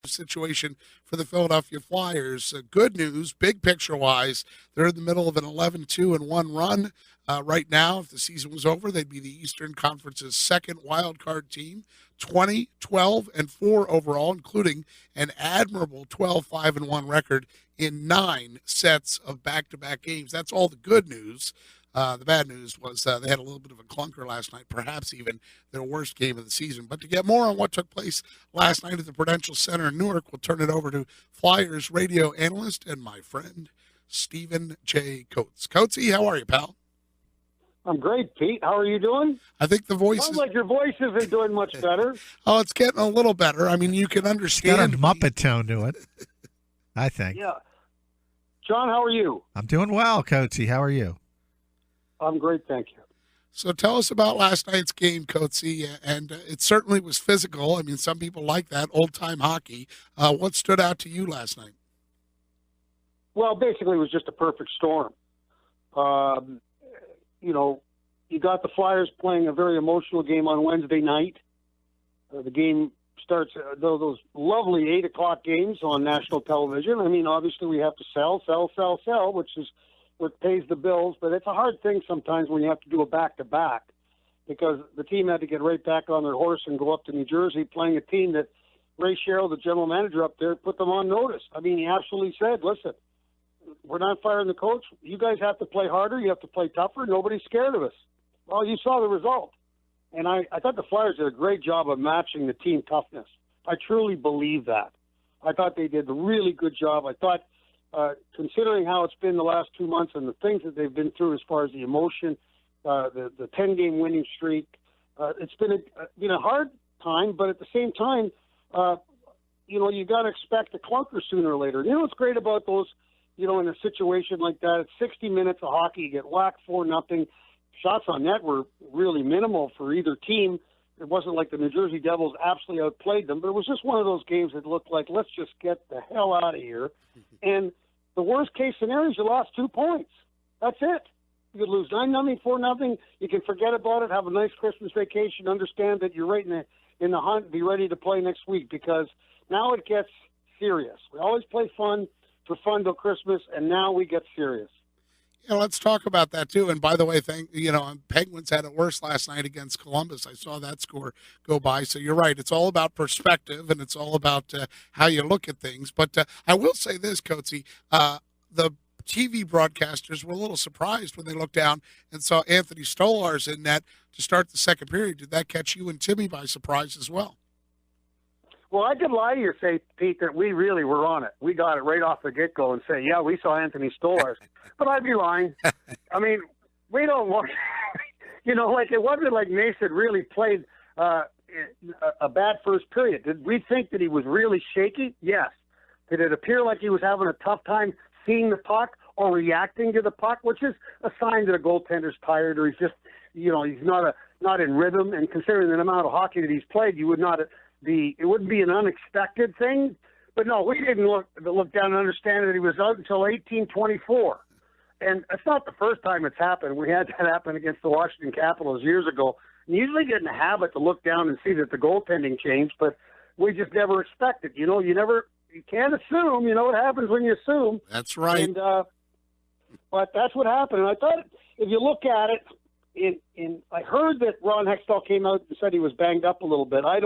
situation for the Philadelphia Flyers. Good news, big picture-wise, they're in the middle of an 11-2-1 run. Right now, if the season was over, they'd be the Eastern Conference's second wild card team, 20, 12, and 4 overall, including an admirable 12-5-1 record in 9 sets of back-to-back games. That's all the good news. The bad news was they had a little bit of a clunker last night, perhaps even their worst game of the season. But to get more on what took place last night at the Prudential Center in Newark, we'll turn it over to Flyers radio analyst and my friend, Stephen J. Coates. Coatesy, how are you, pal? I'm great, Pete. How are you doing? I think the voice Sounds like your voice isn't doing much better. Oh, it's getting a little better. I mean, you can understand. Got a Muppet tone to it, I think. Yeah. John, how are you? I'm doing well, Coatesy. How are you? I'm great, thank you. So tell us about last night's game, Coatesy, and it certainly was physical. I mean, some people like that, old-time hockey. What stood out to you last night? Well, basically, it was just a perfect storm. You got the Flyers playing a very emotional game on Wednesday night. The game starts, those lovely 8 o'clock games on national television. I mean, obviously, we have to sell, which is what pays the bills, but it's a hard thing sometimes when you have to do a back-to-back because the team had to get right back on their horse and go up to New Jersey playing a team that Ray Sherrill, the general manager up there, put them on notice. I mean, he absolutely said, listen, we're not firing the coach. You guys have to play harder. You have to play tougher. Nobody's scared of us. Well, you saw the result. And I thought the Flyers did a great job of matching the team toughness. I truly believe that. I thought they did a really good job. I thought, considering how it's been the last 2 months and the things that they've been through as far as the emotion, the 10-game winning streak, it's been a hard time, but at the same time, you got to expect a clunker sooner or later. You know what's great about those, in a situation like that, it's 60 minutes of hockey, you get whacked 4-0. Shots on net were really minimal for either team. It wasn't like the New Jersey Devils absolutely outplayed them, but it was just one of those games that looked like, let's just get the hell out of here. And the worst case scenario is you lost 2 points. That's it. You could lose 9-0, 4-0. You can forget about it, have a nice Christmas vacation, understand that you're right in the hunt, be ready to play next week because now it gets serious. We always play for fun till Christmas, and now we get serious. Yeah, let's talk about that too. And by the way, Penguins had it worse last night against Columbus. I saw that score go by. So you're right. It's all about perspective, and it's all about how you look at things. But I will say this, Coatesy, the TV broadcasters were a little surprised when they looked down and saw Anthony Stolarz in net to start the second period. Did that catch you and Timmy by surprise as well? Well, I could lie to you, say, Pete, that we really were on it. We got it right off the get-go and say, yeah, we saw Anthony Stolarz. But I'd be lying. I mean, we don't want, it wasn't like Mason really played a bad first period. Did we think that he was really shaky? Yes. Did it appear like he was having a tough time seeing the puck or reacting to the puck, which is a sign that a goaltender's tired or he's just, he's not in rhythm. And considering the amount of hockey that he's played, it wouldn't be an unexpected thing. But no, we didn't look down and understand that he was out until 18:24. And it's not the first time it's happened. We had that happen against the Washington Capitals years ago. And usually get in the habit to look down and see that the goaltending changed, but we just never expect it. You can't assume. You know what happens when you assume. That's right. And, but that's what happened. And I thought if you look at it, I heard that Ron Hextall came out and said he was banged up a little bit. I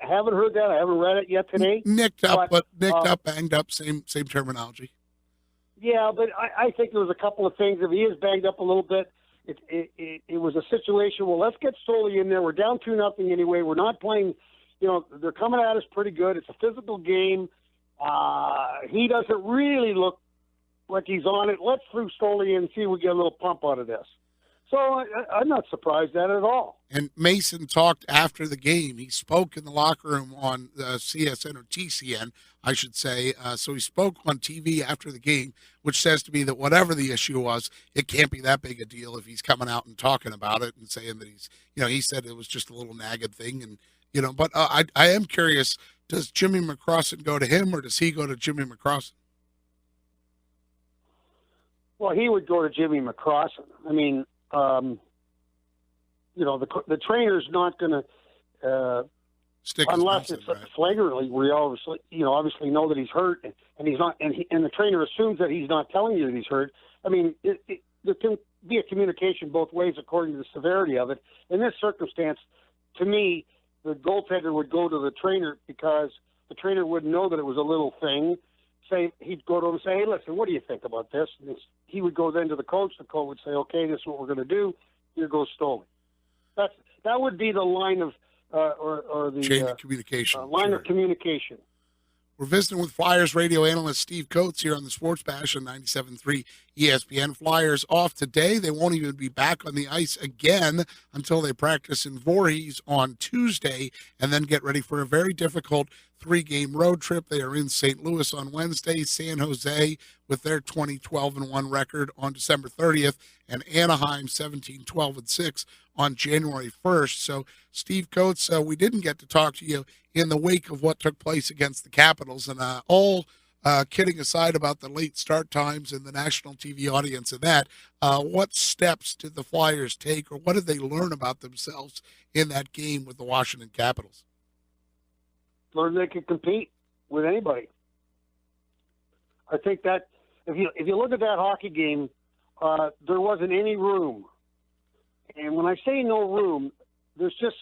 haven't heard that. I haven't read it yet today. Nicked up, banged up, same terminology. Yeah, but I think there was a couple of things. If he is banged up a little bit, it was a situation, well, let's get Stoli in there. We're down 2-0 anyway. We're not playing, they're coming at us pretty good. It's a physical game. He doesn't really look like he's on it. Let's throw Stoli in and see if we get a little pump out of this. So I'm not surprised at it at all. And Mason talked after the game. He spoke in the locker room on CSN or TCN, I should say. So he spoke on TV after the game, which says to me that whatever the issue was, it can't be that big a deal if he's coming out and talking about it and saying that he said it was just a little nagged thing. And, but I am curious, does Jimmy McCrossan go to him or does he go to Jimmy McCrossan? Well, he would go to Jimmy McCrossan. I mean, the trainer's not going to Stick is unless missing, it's right? flagrantly where you obviously know that he's hurt, and he's not, and the trainer assumes that he's not telling you that he's hurt. I mean, there can be a communication both ways according to the severity of it. In this circumstance, to me, the goaltender would go to the trainer because the trainer would know that it was a little thing. He'd go to him and say, "Hey, listen, what do you think about this?" And he would go then to the coach. The coach would say, "Okay, this is what we're going to do. Here goes Stoli." That would be the line of or the Chain of communication. line Sure. of communication. We're visiting with Flyers radio analyst Steve Coates here on the Sports Bash on 97.3 ESPN. Flyers off today. They won't even be back on the ice again until they practice in Voorhees on Tuesday and then get ready for a very difficult 3-game road trip. They are in St. Louis on Wednesday, San Jose with their 20-12-1 record on December 30th, and Anaheim 17-12-6 on January 1st. So, Steve Coates, we didn't get to talk to you in the wake of what took place against the Capitals, and all kidding aside about the late start times and the national TV audience and that, what steps did the Flyers take, or what did they learn about themselves in that game with the Washington Capitals? Learn they can compete with anybody. I think that if you look at that hockey game, there wasn't any room. And when I say no room, there's just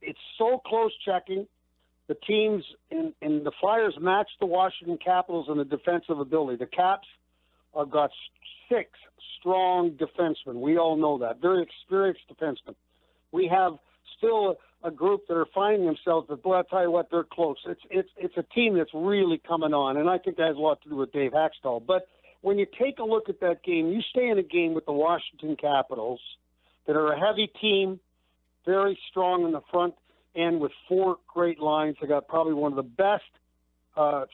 it's so close checking. The teams and the Flyers matched the Washington Capitals in the defensive ability. The Caps got 6 strong defensemen. We all know that. Very experienced defensemen. We have still a group that are finding themselves, but boy, I'll tell you what, they're close. It's a team that's really coming on, and I think that has a lot to do with Dave Haxtell. But when you take a look at that game, you stay in a game with the Washington Capitals that are a heavy team, very strong in the front end with 4 great lines. They got probably one of the best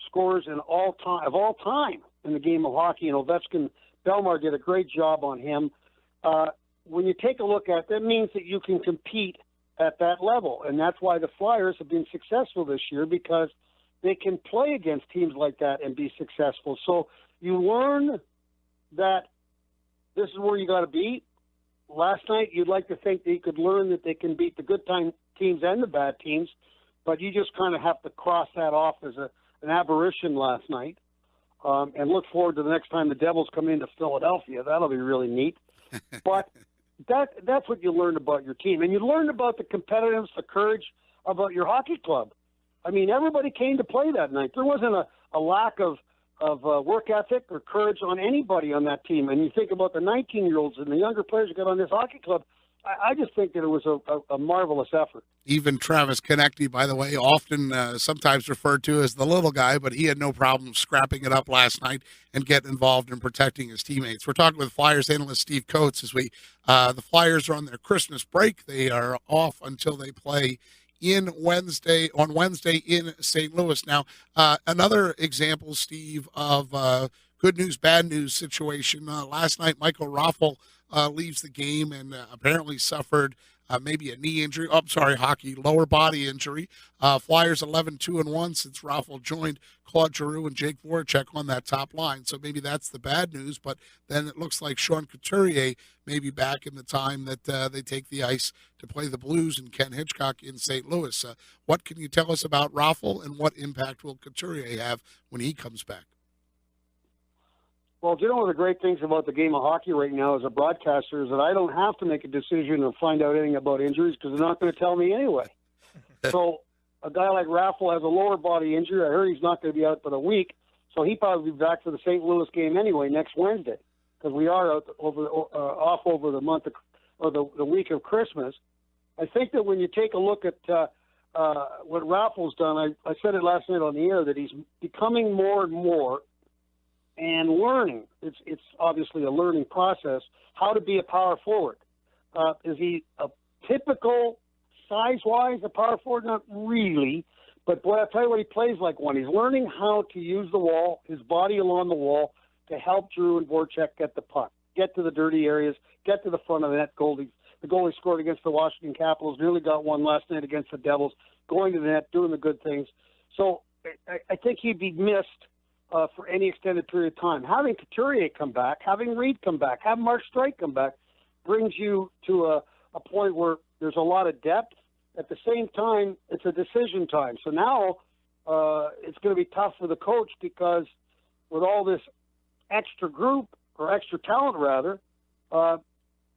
scorers of all time in the game of hockey. And Ovechkin, Belmar did a great job on him. When you take a look at it, that means that you can compete at that level. And that's why the Flyers have been successful this year, because they can play against teams like that and be successful. So you learn that this is where you got to be. Last night, you'd like to think that you could learn that they can beat the good teams and the bad teams, but you just kind of have to cross that off as an aberration last night, and look forward to the next time the Devils come into Philadelphia. That'll be really neat. But that's what you learn about your team. And you learn about the competitiveness, the courage about your hockey club. I mean, everybody came to play that night. There wasn't a lack of work ethic or courage on anybody on that team. And you think about the 19-year-olds and the younger players who got on this hockey club, I just think that it was a marvelous effort. Even Travis Konecny, by the way, often sometimes referred to as the little guy, but he had no problem scrapping it up last night and getting involved in protecting his teammates. We're talking with Flyers analyst Steve Coates as the Flyers are on their Christmas break. They are off until they play on Wednesday in St. Louis. Now, another example, Steve, of good news, bad news situation. Last night, Michael Raffl leaves the game and apparently suffered maybe a knee injury. Lower body injury. Flyers 11-2-1 since Raffl joined Claude Giroux and Jake Voracek on that top line. So maybe that's the bad news. But then it looks like Sean Couturier may be back in the time that they take the ice to play the Blues and Ken Hitchcock in St. Louis. What can you tell us about Raffl, and what impact will Couturier have when he comes back? Well, one of the great things about the game of hockey right now as a broadcaster is that I don't have to make a decision or find out anything about injuries because they're not going to tell me anyway. So a guy like Raffl has a lower body injury. I heard he's not going to be out for a week, so he'll probably be back for the St. Louis game anyway next Wednesday, because we are out off over the month or the week of Christmas. I think that when you take a look at what Raffl's done, I said it last night on the air, that he's becoming more and more and learning. It's obviously a learning process, how to be a power forward. Is he a typical size-wise a power forward? Not really, but boy, I'll tell you what, he plays like one. He's learning how to use the wall, his body along the wall, to help Giroux and Voracek get the puck, get to the dirty areas, get to the front of the net. The goalie scored against the Washington Capitals, nearly got one last night against the Devils, going to the net, doing the good things. So I think he'd be missed for any extended period of time. Having Couturier come back, having Reed come back, having Mark Streit come back, brings you to a point where there's a lot of depth at the same time, it's a decision time. So now it's going to be tough for the coach because with all this extra group, or extra talent rather,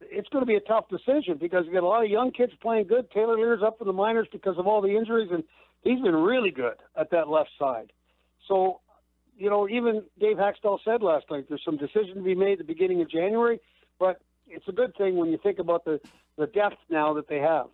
it's going to be a tough decision because you got a lot of young kids playing good. Taylor Lear's up in the minors because of all the injuries, and he's been really good at that left side. So, even Dave Haxtell said last night there's some decision to be made at the beginning of January, but it's a good thing when you think about the depth now that they have.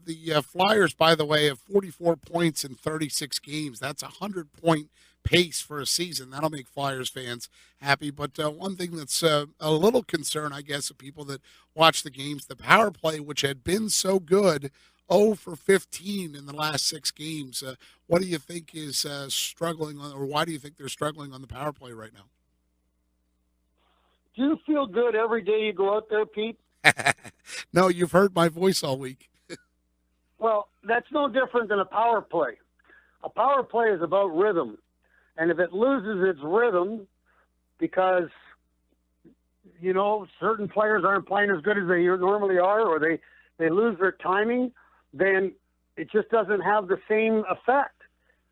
The Flyers, by the way, have 44 points in 36 games. That's a 100-point pace for a season. That'll make Flyers fans happy. But one thing that's a little concern, I guess, of people that watch the games, the power play, which had been so good, 0 for 15 in the last 6 games. What do you think is struggling on, or why do you think they're struggling on the power play right now? Do you feel good every day you go out there, Pete? No, you've heard my voice all week. Well, that's no different than a power play. A power play is about rhythm. And if it loses its rhythm because, certain players aren't playing as good as they normally are, or they lose their timing, then it just doesn't have the same effect.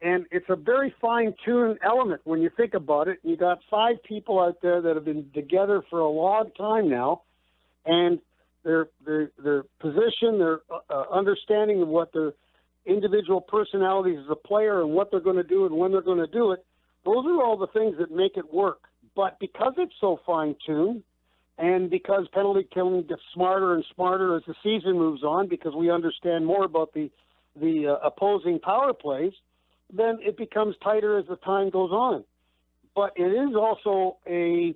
And it's a very fine-tuned element when you think about it. You got 5 people out there that have been together for a long time now, and their position, their understanding of what their individual personalities as a player and what they're going to do and when they're going to do it, those are all the things that make it work. But because it's so fine-tuned, and because penalty killing gets smarter and smarter as the season moves on, because we understand more about the opposing power plays, then it becomes tighter as the time goes on. But it is also a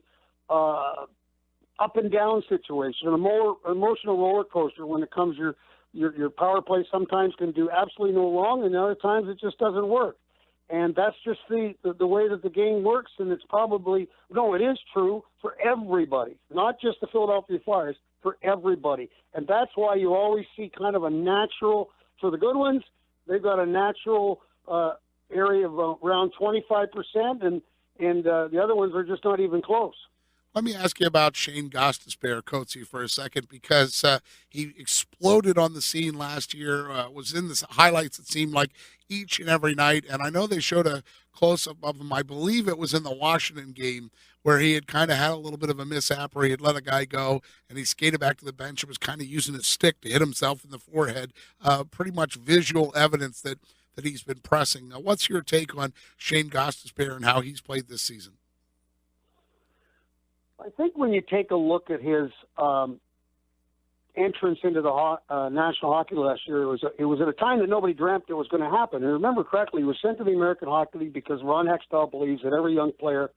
up and down situation, a more emotional roller coaster when it comes your power play sometimes can do absolutely no wrong, and other times it just doesn't work. And that's just the way that the game works, and it's probably, no, it is true for everybody, not just the Philadelphia Flyers, for everybody. And that's why you always see kind of a natural, for the good ones, they've got a natural area of around 25%, and the other ones are just not even close. Let me ask you about Shane Gostisbehere, Coatsy, for a second, because he exploded on the scene last year, was in the highlights, it seemed like, each and every night. And I know they showed a close-up of him. I believe it was in the Washington game where he had kind of had a little bit of a mishap where he had let a guy go, and he skated back to the bench and was kind of using his stick to hit himself in the forehead. Pretty much visual evidence that he's been pressing. Now, what's your take on Shane Gostisbehere and how he's played this season? I think when you take a look at his entrance into the National Hockey League last year, it was at a time that nobody dreamt it was going to happen. And remember correctly, he was sent to the American Hockey League because Ron Hextall believes that every young player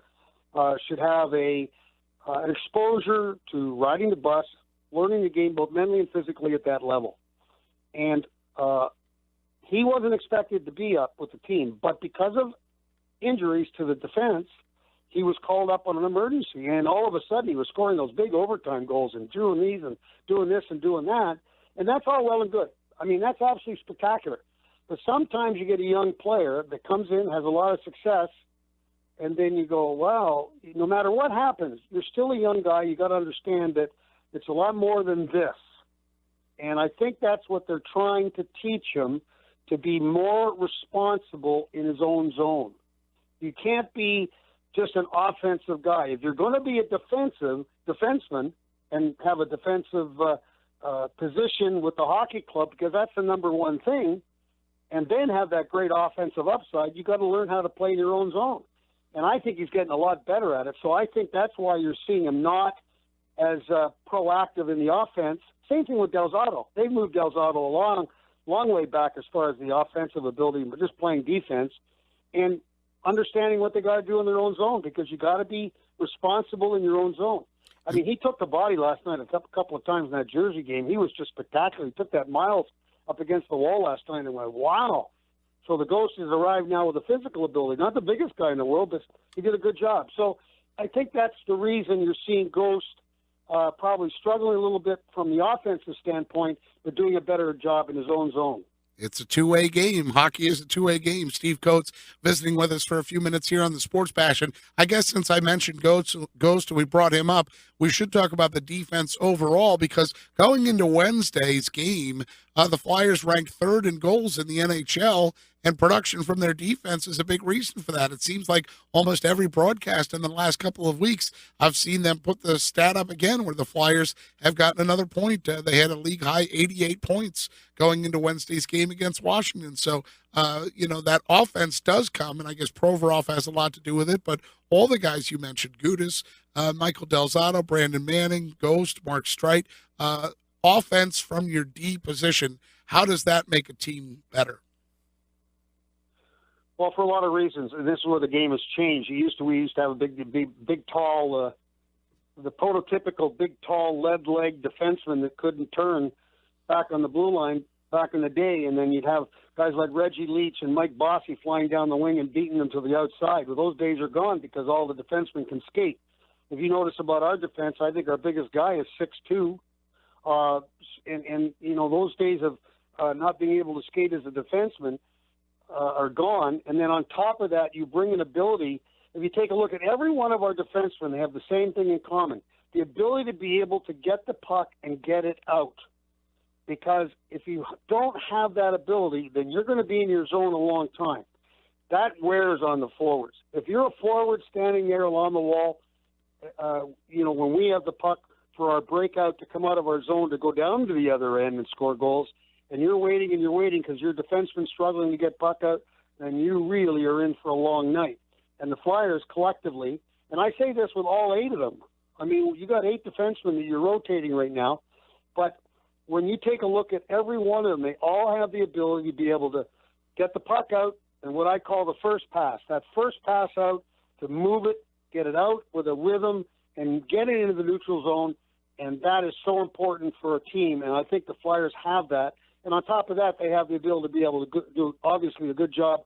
should have an exposure to riding the bus, learning the game both mentally and physically at that level. And he wasn't expected to be up with the team, but because of injuries to the defense, he was called up on an emergency, and all of a sudden he was scoring those big overtime goals and doing these and doing this and doing that, and that's all well and good. I mean, that's absolutely spectacular. But sometimes you get a young player that comes in, has a lot of success, and then you go, wow, no matter what happens, you're still a young guy. You got to understand that it's a lot more than this. And I think that's what they're trying to teach him, to be more responsible in his own zone. You can't be just an offensive guy. If you're going to be a defenseman and have a defensive position with the hockey club, because that's the number one thing, and then have that great offensive upside, you got to learn how to play in your own zone. And I think he's getting a lot better at it. So I think that's why you're seeing him not as proactive in the offense. Same thing with Del Zotto. They've moved Del Zotto a long way back as far as the offensive ability, but just playing defense. And understanding what they got to do in their own zone, because you got to be responsible in your own zone. I mean, he took the body last night a couple of times in that Jersey game. He was just spectacular. He took that Miles up against the wall last night and went, wow. So the Ghost has arrived now with a physical ability. Not the biggest guy in the world, but he did a good job. So I think that's the reason you're seeing Ghost probably struggling a little bit from the offensive standpoint, but doing a better job in his own zone. It's a two-way game. Hockey is a two-way game. Steve Coates visiting with us for a few minutes here on the Sports Passion. I guess since I mentioned Ghost and we brought him up, we should talk about the defense overall, because going into Wednesday's game, the Flyers ranked third in goals in the NHL, and production from their defense is a big reason for that. It seems like almost every broadcast in the last couple of weeks, I've seen them put the stat up again where the Flyers have gotten another point. They had a league-high 88 points going into Wednesday's game against Washington. So, that offense does come, and I guess Provorov has a lot to do with it, but all the guys you mentioned, Gudas, Michael Delzato, Brandon Manning, Ghost, Mark Streit, offense from your D position, how does that make a team better? Well, for a lot of reasons, and this is where the game has changed. We used to have a big, tall, the prototypical big, tall, lead-leg defenseman that couldn't turn back on the blue line back in the day, and then you'd have guys like Reggie Leach and Mike Bossy flying down the wing and beating them to the outside. Well, those days are gone because all the defensemen can skate. If you notice about our defense, I think our biggest guy is 6'2", and those days of not being able to skate as a defenseman are gone. And then on top of that, you bring an ability. If you take a look at every one of our defensemen, they have the same thing in common: the ability to be able to get the puck and get it out. Because if you don't have that ability, then you're going to be in your zone a long time. That wears on the forwards. If you're a forward standing there along the wall, when we have the puck for our breakout to come out of our zone to go down to the other end and score goals, and you're waiting because your defenseman's struggling to get puck out, then you really are in for a long night. And the Flyers collectively, and I say this with all 8 of them, I mean, you got 8 defensemen that you're rotating right now, but when you take a look at every one of them, they all have the ability to be able to get the puck out and what I call the first pass. That first pass out, to move it, get it out with a rhythm, and get it into the neutral zone, and that is so important for a team, and I think the Flyers have that. And on top of that, they have the ability to be able to do, obviously, a good job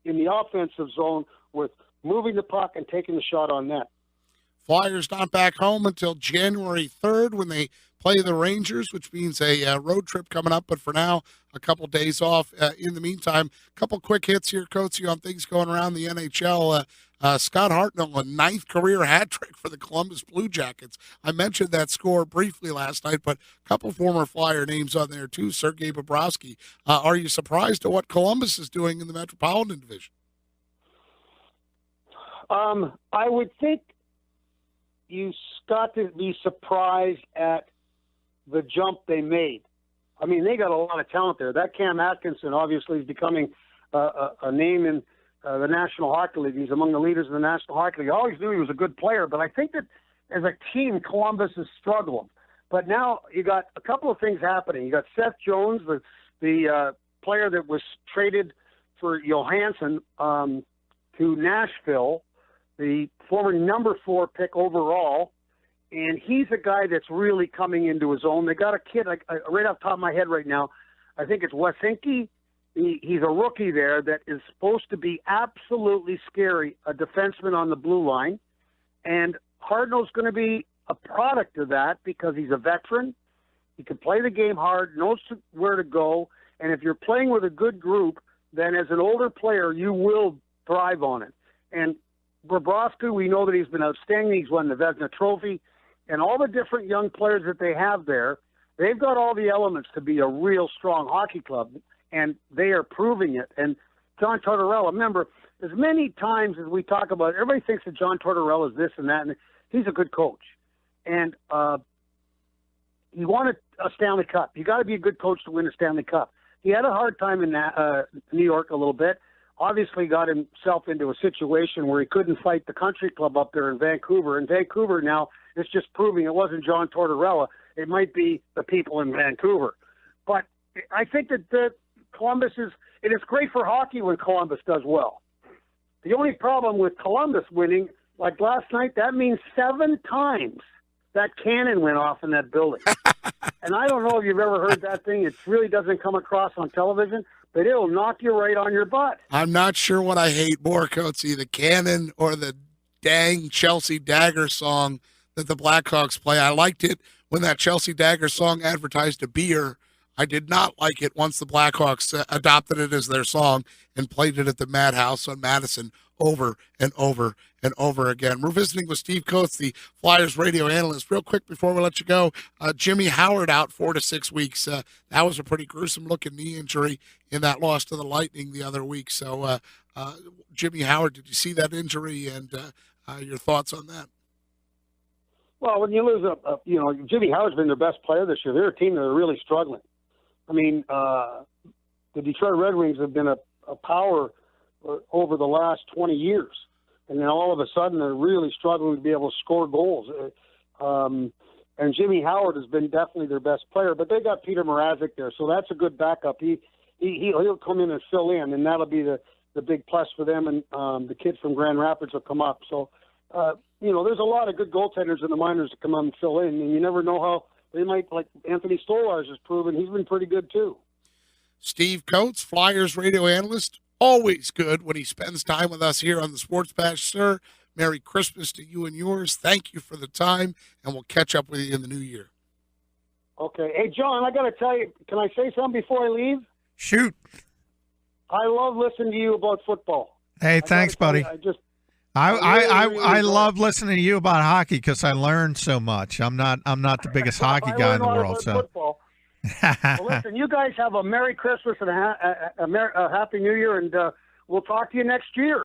in the offensive zone with moving the puck and taking the shot on net. Flyers not back home until January 3rd when they play the Rangers, which means a road trip coming up. But for now, a couple days off. In the meantime, a couple quick hits here, Coates, on things going around the NHL. Scott Hartnell, a 9th career hat trick for the Columbus Blue Jackets. I mentioned that score briefly last night, but a couple former Flyer names on there too. Sergei Bobrovsky. Are you surprised at what Columbus is doing in the Metropolitan Division? I would think you got to be surprised at the jump they made. I mean, they got a lot of talent there. That Cam Atkinson obviously is becoming a name in the National Hockey League. He's among the leaders of the National Hockey League. I always knew he was a good player, but I think that as a team, Columbus is struggling. But now you got a couple of things happening. You got Seth Jones, the player that was traded for Johansson to Nashville, the former number 4 pick overall, and he's a guy that's really coming into his own. They got a kid, right off the top of my head right now, I think it's Wesinski. He's a rookie there that is supposed to be absolutely scary, a defenseman on the blue line. And Hardnell's going to be a product of that because he's a veteran. He can play the game hard, knows where to go. And if you're playing with a good group, then as an older player, you will thrive on it. And Bobrovsky, we know that he's been outstanding. He's won the Vezina Trophy. And all the different young players that they have there, they've got all the elements to be a real strong hockey club, and they are proving it. And John Tortorella, remember, as many times as we talk about, everybody thinks that John Tortorella is this and that, and he's a good coach. And he won a Stanley Cup. You got to be a good coach to win a Stanley Cup. He had a hard time in New York a little bit. Obviously got himself into a situation where he couldn't fight the country club up there in Vancouver. And Vancouver now is just proving it wasn't John Tortorella. It might be the people in Vancouver. But I think that Columbus it is great for hockey when Columbus does well. The only problem with Columbus winning, like last night, that means 7 times that cannon went off in that building. And I don't know if you've ever heard that thing. It really doesn't come across on television, but it'll knock you right on your butt. I'm not sure what I hate more, Coatsy, the cannon or the dang Chelsea Dagger song that the Blackhawks play. I liked it when that Chelsea Dagger song advertised a beer I did not like it once the Blackhawks adopted it as their song and played it at the Madhouse on Madison over and over and over again. We're visiting with Steve Coates, the Flyers radio analyst. Real quick before we let you go, Jimmy Howard out 4 to 6 weeks. That was a pretty gruesome-looking knee injury in that loss to the Lightning the other week. So, Jimmy Howard, did you see that injury, and your thoughts on that? Well, when you lose Jimmy Howard's been their best player this year. They're a team that are really struggling. I mean, the Detroit Red Wings have been a power over the last 20 years. And then all of a sudden they're really struggling to be able to score goals. And Jimmy Howard has been definitely their best player, but they got Peter Mrazek there, so that's a good backup. He'll come in and fill in, and that'll be the big plus for them. And the kid from Grand Rapids will come up. So, there's a lot of good goaltenders in the minors to come up and fill in, and you never know how they might, like Anthony Stolarz has proven, he's been pretty good too. Steve Coates, Flyers radio analyst, always good when he spends time with us here on the Sports Bash, sir. Merry Christmas to you and yours. Thank you for the time, and we'll catch up with you in the new year. Okay. Hey, John, I got to tell you, can I say something before I leave? Shoot. I love listening to you about football. Hey, thanks, buddy. I love listening to you about hockey because I learned so much. I'm not the biggest hockey guy in the world. So, well, listen, you guys have a Merry Christmas and a Happy New Year, and we'll talk to you next year.